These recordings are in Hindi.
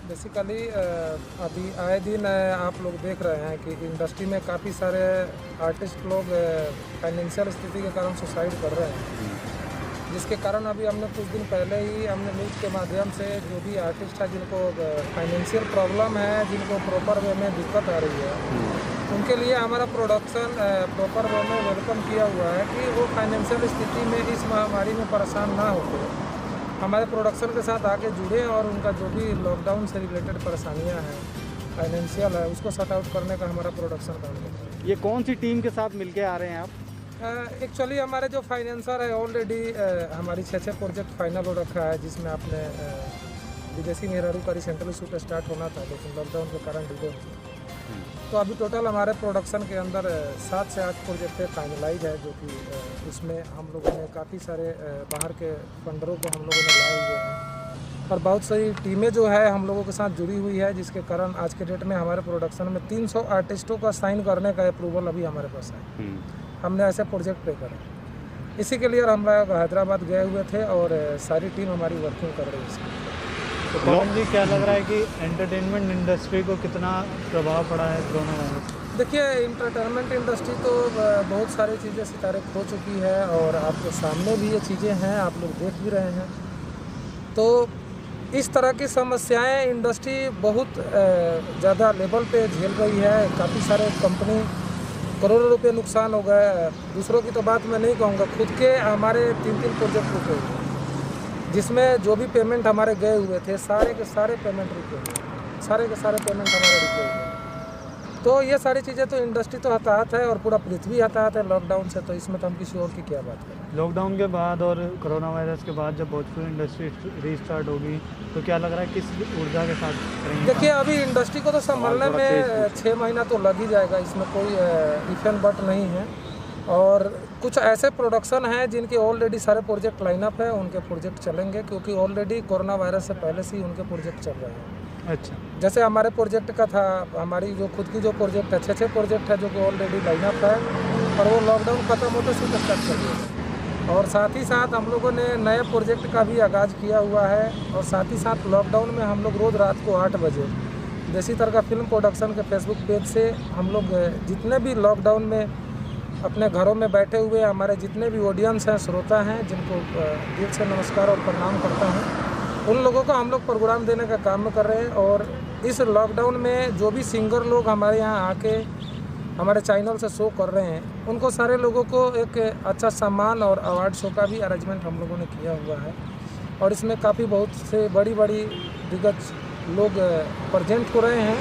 बेसिकली अभी आए दिन आप लोग देख रहे हैं कि इंडस्ट्री में काफ़ी सारे आर्टिस्ट लोग फाइनेंशियल स्थिति के कारण सुसाइड कर रहे हैं, जिसके कारण अभी हमने कुछ दिन पहले ही हमने न्यूज़ के माध्यम से जो भी आर्टिस्ट है जिनको फाइनेंशियल प्रॉब्लम है, जिनको प्रॉपर वे में दिक्कत आ रही है, उनके लिए हमारा प्रोडक्शन प्रॉपर वे में वेलकम किया हुआ है कि वो फाइनेंशियल स्थिति में इस महामारी में परेशान ना होकर हमारे प्रोडक्शन के साथ आके जुड़े और उनका जो भी लॉकडाउन से रिलेटेड परेशानियां हैं, फाइनेंशियल है, उसको सॉर्ट आउट करने का हमारा प्रोडक्शन काम करता है। ये कौन सी टीम के साथ मिलके आ रहे हैं आप? एक्चुअली हमारे जो फाइनेंसर है ऑलरेडी हमारी 6 प्रोजेक्ट फाइनल हो रखा है, जिसमें आपने विदेशी मेहरारू का रिसेंटली शूट स्टार्ट होना था, लेकिन लॉकडाउन के कारण डिले हो गया। तो अभी टोटल हमारे प्रोडक्शन के अंदर 7 से 8 प्रोजेक्ट फाइनलाइज है, जो कि उसमें हम लोगों ने काफ़ी सारे बाहर के फंडरों को हम लोगों ने लाए हुए हैं और बहुत सारी टीमें जो है हम लोगों के साथ जुड़ी हुई है, जिसके कारण आज के डेट में हमारे प्रोडक्शन में 300 आर्टिस्टों का साइन करने का अप्रूवल अभी हमारे पास है। हमने ऐसे प्रोजेक्ट पे करे, इसी के लिए हम लोग हैदराबाद गए हुए थे और सारी टीम हमारी वर्किंग कर रही है इसकी। तो पवन जी, क्या लग रहा है कि एंटरटेनमेंट इंडस्ट्री को कितना प्रभाव पड़ा है कोरोना वायरस? देखिए, एंटरटेनमेंट इंडस्ट्री तो बहुत सारी चीज़ें सितारे खो चुकी है और आपके सामने भी ये चीज़ें हैं, आप लोग देख भी रहे हैं। तो इस तरह की समस्याएं इंडस्ट्री बहुत ज़्यादा लेवल पे झेल रही है। काफ़ी सारे कंपनी करोड़ों रुपए नुकसान हो गए। दूसरों की तो बात मैं नहीं कहूँगा, खुद के हमारे 3 प्रोजेक्ट रुके हुए हैं, जिसमें जो भी पेमेंट हमारे गए हुए थे सारे के सारे पेमेंट रुके हुए, सारे के सारे पेमेंट हमारे रुके हुए। तो ये सारी चीज़ें तो इंडस्ट्री तो हताहत है और पूरा पृथ्वी हताहत है लॉकडाउन से, तो इसमें तो हम किसी और की क्या बात करें। लॉकडाउन के बाद और कोरोना वायरस के बाद जब भोजपुरी इंडस्ट्री रीस्टार्ट होगी तो क्या लग रहा है किस ऊर्जा के साथ करेंगे? देखिए, अभी इंडस्ट्री को तो संभालने में 6 महीना तो लग ही जाएगा, इसमें कोई इफ एंड बट नहीं है। और कुछ ऐसे प्रोडक्शन हैं जिनके ऑलरेडी सारे प्रोजेक्ट लाइनअप है, उनके प्रोजेक्ट चलेंगे, क्योंकि ऑलरेडी कोरोना वायरस से पहले से ही उनके प्रोजेक्ट चल रहे हैं। अच्छा, जैसे हमारे प्रोजेक्ट का था, हमारी जो खुद की जो प्रोजेक्ट है 6 प्रोजेक्ट है जो कि ऑलरेडी लाइनअप है और वो लॉकडाउन खत्म होते शूट स्टार्ट कर दिया। और साथ ही साथ हम लोगों ने नए प्रोजेक्ट का भी आगाज़ किया हुआ है और साथ ही साथ लॉकडाउन में हम लोग रोज़ रात को 8 बजे देसी तरका फिल्म प्रोडक्शन के फेसबुक पेज से हम लोग जितने भी लॉकडाउन में अपने घरों में बैठे हुए हमारे जितने भी ऑडियंस हैं, श्रोता हैं, जिनको दिल से नमस्कार और प्रणाम करता हूं, उन लोगों को हम लोग प्रोग्राम देने का काम कर रहे हैं। और इस लॉकडाउन में जो भी सिंगर लोग हमारे यहाँ आके हमारे चैनल से शो कर रहे हैं, उनको सारे लोगों को एक अच्छा सम्मान और अवार्ड शो का भी अरेंजमेंट हम लोगों ने किया हुआ है। और इसमें काफ़ी बहुत से बड़ी बड़ी दिग्गज लोग प्रेजेंट हो रहे हैं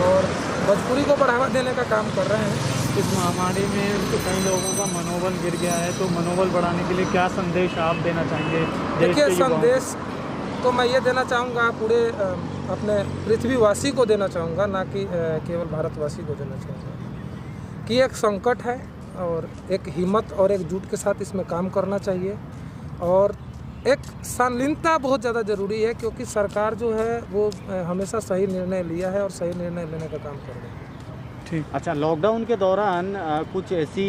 और भोजपुरी को बढ़ावा देने का काम कर रहे हैं। इस महामारी में तो कई लोगों का मनोबल गिर गया है, तो मनोबल बढ़ाने के लिए क्या संदेश आप देना चाहेंगे? देखिए, संदेश तो मैं ये देना चाहूँगा पूरे अपने पृथ्वीवासी को देना चाहूँगा, ना कि केवल भारतवासी को देना चाहूँगा, कि एक संकट है और एक हिम्मत और एकजुट के साथ इसमें काम करना चाहिए और एक शालीनता बहुत ज़्यादा ज़रूरी है, क्योंकि सरकार जो है वो हमेशा सही निर्णय लिया है और सही निर्णय लेने का काम कर रही है। ठीक। अच्छा, लॉकडाउन के दौरान कुछ ऐसी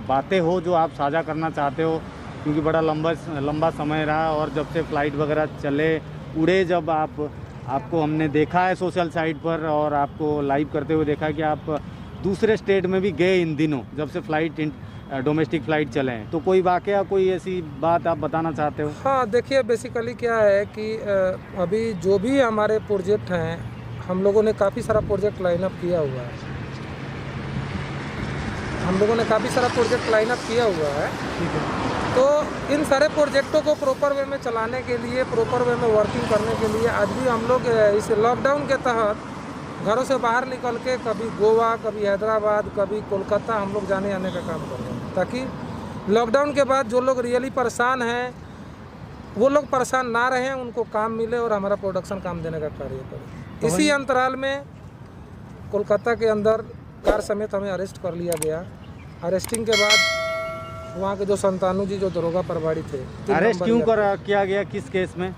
बातें हो जो आप साझा करना चाहते हो, क्योंकि बड़ा लंबा समय रहा और जब से फ़्लाइट वगैरह चले उड़े, जब आपको हमने देखा है सोशल साइट पर और आपको लाइव करते हुए देखा कि आप दूसरे स्टेट में भी गए इन दिनों जब से डोमेस्टिक फ़्लाइट चले हैं, तो कोई वाकया, कोई ऐसी बात आप बताना चाहते हो? हाँ, देखिए, बेसिकली क्या है कि अभी जो भी हमारे प्रोजेक्ट हैं, हम लोगों ने काफ़ी सारा प्रोजेक्ट लाइनअप किया हुआ है। ठीक है। तो इन सारे प्रोजेक्टों को प्रॉपर वे में चलाने के लिए, प्रॉपर वे में वर्किंग करने के लिए आज भी हम लोग इस लॉकडाउन के तहत घरों से बाहर निकल के कभी गोवा, कभी हैदराबाद, कभी कोलकाता हम लोग जाने आने का काम कर रहे हैं, ताकि लॉकडाउन के बाद जो लोग रियली परेशान हैं वो लोग परेशान ना रहें, उनको काम मिले और हमारा प्रोडक्शन काम देने का कार्य करे। इसी अंतराल में कोलकाता के अंदर कार समेत हमें अरेस्ट कर लिया गया। अरेस्टिंग के बाद वहाँ के जो संतानू जी जो दरोगा प्रभारी थे, अरेस्ट क्यों किया गया, किस केस में?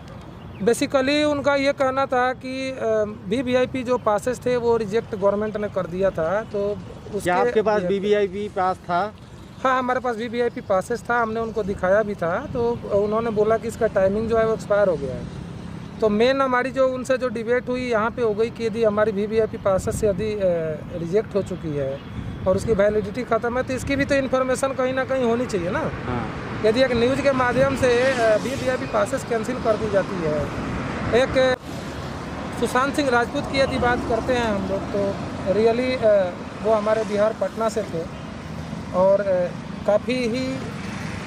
बेसिकली उनका ये कहना था कि VVIP जो पासेस थे वो रिजेक्ट गवर्नमेंट ने कर दिया था। तो क्या आपके पास VVIP पास था? हाँ, हमारे पास VVIP पासेस था, हमने उनको दिखाया भी था। तो उन्होंने बोला कि इसका टाइमिंग जो है वो एक्सपायर हो गया है। तो मेन हमारी जो उनसे जो डिबेट हुई यहाँ पे हो गई कि यदि हमारी वीवीआईपी पासेस से यदि रिजेक्ट हो चुकी है और उसकी वैलिडिटी ख़त्म है तो इसकी भी तो इन्फॉर्मेशन कहीं ना कहीं होनी चाहिए ना। यदि एक न्यूज़ के माध्यम से वीवीआईपी पासेस कैंसिल कर दी जाती है। एक सुशांत सिंह राजपूत की यदि बात करते हैं हम लोग तो रियली वो हमारे बिहार पटना से थे और काफ़ी ही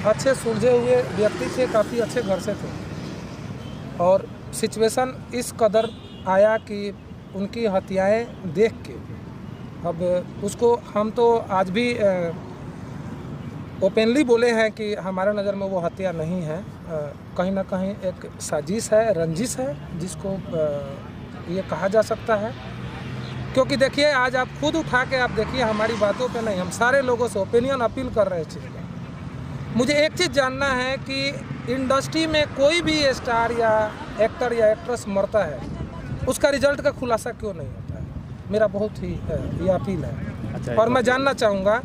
अच्छे सुलझे हुए व्यक्ति थे, काफ़ी अच्छे घर से थे और सिचुएशन इस कदर आया कि उनकी हत्याएं देख के अब उसको हम तो आज भी ओपनली बोले हैं कि हमारे नज़र में वो हत्या नहीं है, कहीं ना कहीं एक साजिश है, रंजिश है जिसको ये कहा जा सकता है। क्योंकि देखिए आज आप खुद उठा के आप देखिए, हमारी बातों पे नहीं, हम सारे लोगों से ओपिनियन अपील कर रहे हैं चीज़ में। मुझे एक चीज़ जानना है कि इंडस्ट्री में कोई भी स्टार या एक्टर या एक्ट्रेस मरता है उसका रिजल्ट का खुलासा क्यों नहीं होता है, मेरा बहुत ही ये अपील है। अच्छा, और मैं जानना चाहूँगा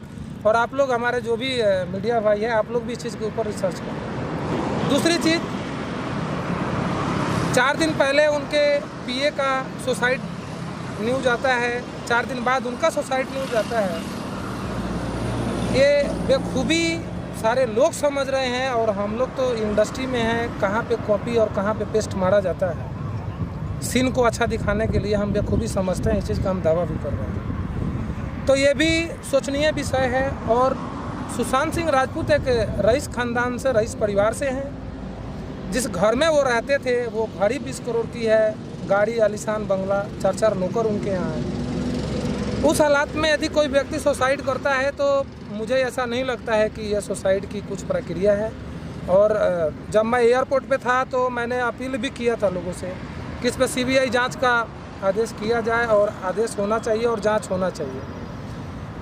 और आप लोग हमारे जो भी मीडिया भाई हैं आप लोग भी इस चीज़ के ऊपर रिसर्च करें। दूसरी चीज़, 4 दिन पहले उनके पीए का सुसाइड न्यूज आता है, 4 दिन बाद उनका सुसाइड न्यूज आता है। ये बेखूबी सारे लोग समझ रहे हैं और हम लोग तो इंडस्ट्री में हैं, कहाँ पे कॉपी और कहाँ पे पेस्ट मारा जाता है। सीन को अच्छा दिखाने के लिए हम बेखूबी समझते हैं, इस चीज़ का हम दावा भी कर रहे हैं। तो ये भी सोचनीय विषय है। और सुशांत सिंह राजपूत एक रईस खानदान से, रईस परिवार से हैं। जिस घर में वो रहते थे वो घर ही 20 करोड़ की है, गाड़ी आलीशान बंगला, 4 नौकर उनके यहाँ है। उस हालात में यदि कोई व्यक्ति सुसाइड करता है तो मुझे ऐसा नहीं लगता है कि यह सुसाइड की कुछ प्रक्रिया है। और जब मैं एयरपोर्ट पे था तो मैंने अपील भी किया था लोगों से कि इस पर सीबीआई जांच का आदेश किया जाए और आदेश होना चाहिए और जांच होना चाहिए।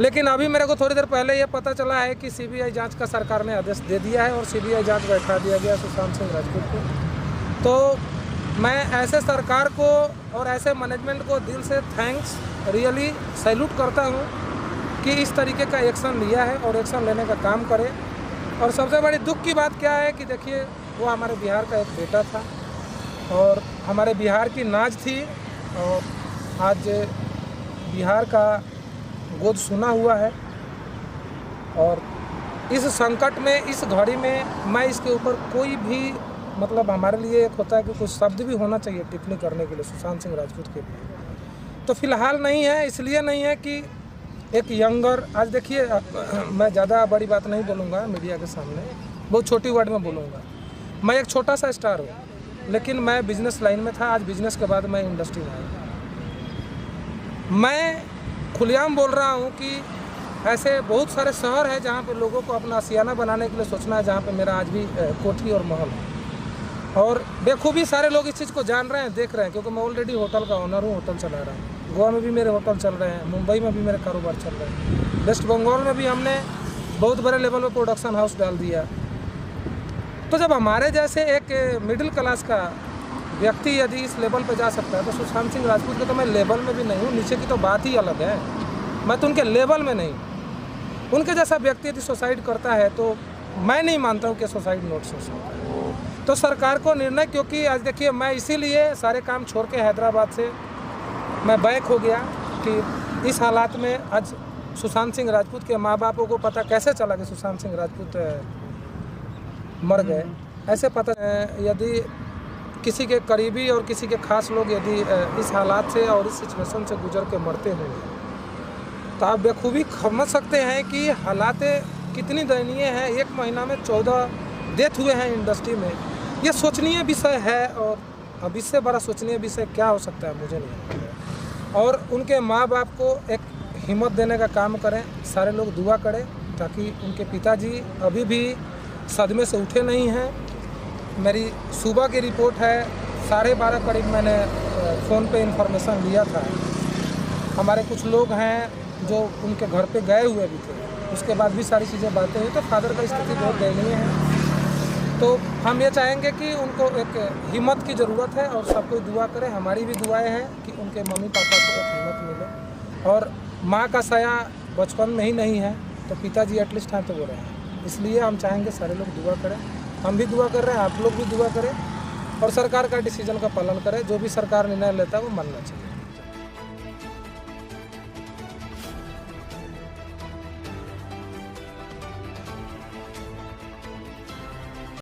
लेकिन अभी मेरे को थोड़ी देर पहले ये पता चला है कि सीबीआई जांच का सरकार ने आदेश दे दिया है और सीबीआई जांच बैठा दिया गया सुशांत सिंह राजपूत को। तो मैं ऐसे सरकार को और ऐसे मैनेजमेंट को दिल से थैंक्स रियली सैल्यूट करता हूँ कि इस तरीके का एक्शन लिया है और एक्शन लेने का काम करे। और सबसे बड़ी दुख की बात क्या है कि देखिए वो हमारे बिहार का एक बेटा था और हमारे बिहार की नाज थी और आज बिहार का गोद सुना हुआ है। और इस संकट में, इस घड़ी में मैं इसके ऊपर कोई भी मतलब हमारे लिए एक होता है कि कुछ शब्द भी होना चाहिए टिप्पणी करने के लिए सुशांत सिंह राजपूत के लिए, तो फिलहाल नहीं है। इसलिए नहीं है कि एक यंगर, आज देखिए मैं ज़्यादा बड़ी बात नहीं बोलूँगा मीडिया के सामने, बहुत छोटी वर्ड में बोलूँगा। मैं एक छोटा सा स्टार हूँ लेकिन मैं बिजनेस लाइन में था, आज बिजनेस के बाद मैं इंडस्ट्री में आया। मैं खुलेआम बोल रहा हूँ कि ऐसे बहुत सारे शहर हैं जहाँ पे लोगों को अपना आशियाना बनाने के लिए सोचना है, जहाँ पे मेरा आज भी कोठी और महल है। और बेखूबी सारे लोग इस चीज़ को जान रहे हैं, देख रहे हैं, क्योंकि मैं ऑलरेडी होटल का ओनर हूँ, होटल चला रहा हूँ। गोवा में भी मेरे होटल चल रहे हैं, मुंबई में भी मेरे कारोबार चल रहे हैं, वेस्ट बंगाल में भी हमने बहुत बड़े लेवल पर प्रोडक्शन हाउस डाल दिया। तो जब हमारे जैसे एक मिडिल क्लास का व्यक्ति यदि इस लेवल पर जा सकता है तो सुशांत सिंह राजपूत के तो मैं लेवल में भी नहीं हूँ, नीचे की तो बात ही अलग है, मैं तो उनके लेवल में नहीं। उनके जैसा व्यक्ति यदि सुसाइड करता है तो मैं नहीं मानता हूँ कि सुसाइड नोट से सकता है। तो सरकार को निर्णय, क्योंकि आज देखिए मैं इसीलिए सारे काम छोड़ के हैदराबाद से मैं बैक हो गया कि इस हालात में आज सुशांत सिंह राजपूत के माँ बापों को पता कैसे चला कि सुशांत सिंह राजपूत मर गए। ऐसे पता यदि किसी के करीबी और किसी के खास लोग यदि इस हालात से और इस सिचुएशन से गुजर के मरते होंगे तो आप बेखूबी समझ सकते हैं कि हालात कितनी दयनीय हैं। 1 महीना में 14 डेथ हुए हैं इंडस्ट्री में। ये सोचनीय विषय है और अब इससे बड़ा सोचनीय विषय क्या हो सकता है मुझे नहीं लगता। और उनके माँ बाप को एक हिम्मत देने का काम करें, सारे लोग दुआ करें ताकि उनके पिताजी अभी भी सदमे से उठे नहीं हैं। मेरी सुबह की रिपोर्ट है, 12:30 करीब मैंने फ़ोन पे इंफॉर्मेशन लिया था। हमारे कुछ लोग हैं जो उनके घर पे गए हुए भी थे, उसके बाद भी सारी चीज़ें बातें हुई। तो फादर का स्थिति बहुत दयनीय है। तो हम ये चाहेंगे कि उनको एक हिम्मत की ज़रूरत है और सब कोई दुआ करें। हमारी भी दुआएं हैं कि उनके मम्मी पापा को एक हिम्मत मिले। और माँ का साया बचपन में ही नहीं है तो पिताजी एटलीस्ट हैं तो वो रहे हैं। इसलिए हम चाहेंगे सारे लोग दुआ करें, हम भी दुआ कर रहे हैं, आप लोग भी दुआ करें और सरकार का डिसीजन का पालन करें। जो भी सरकार निर्णय लेता है वो मानना चाहिए।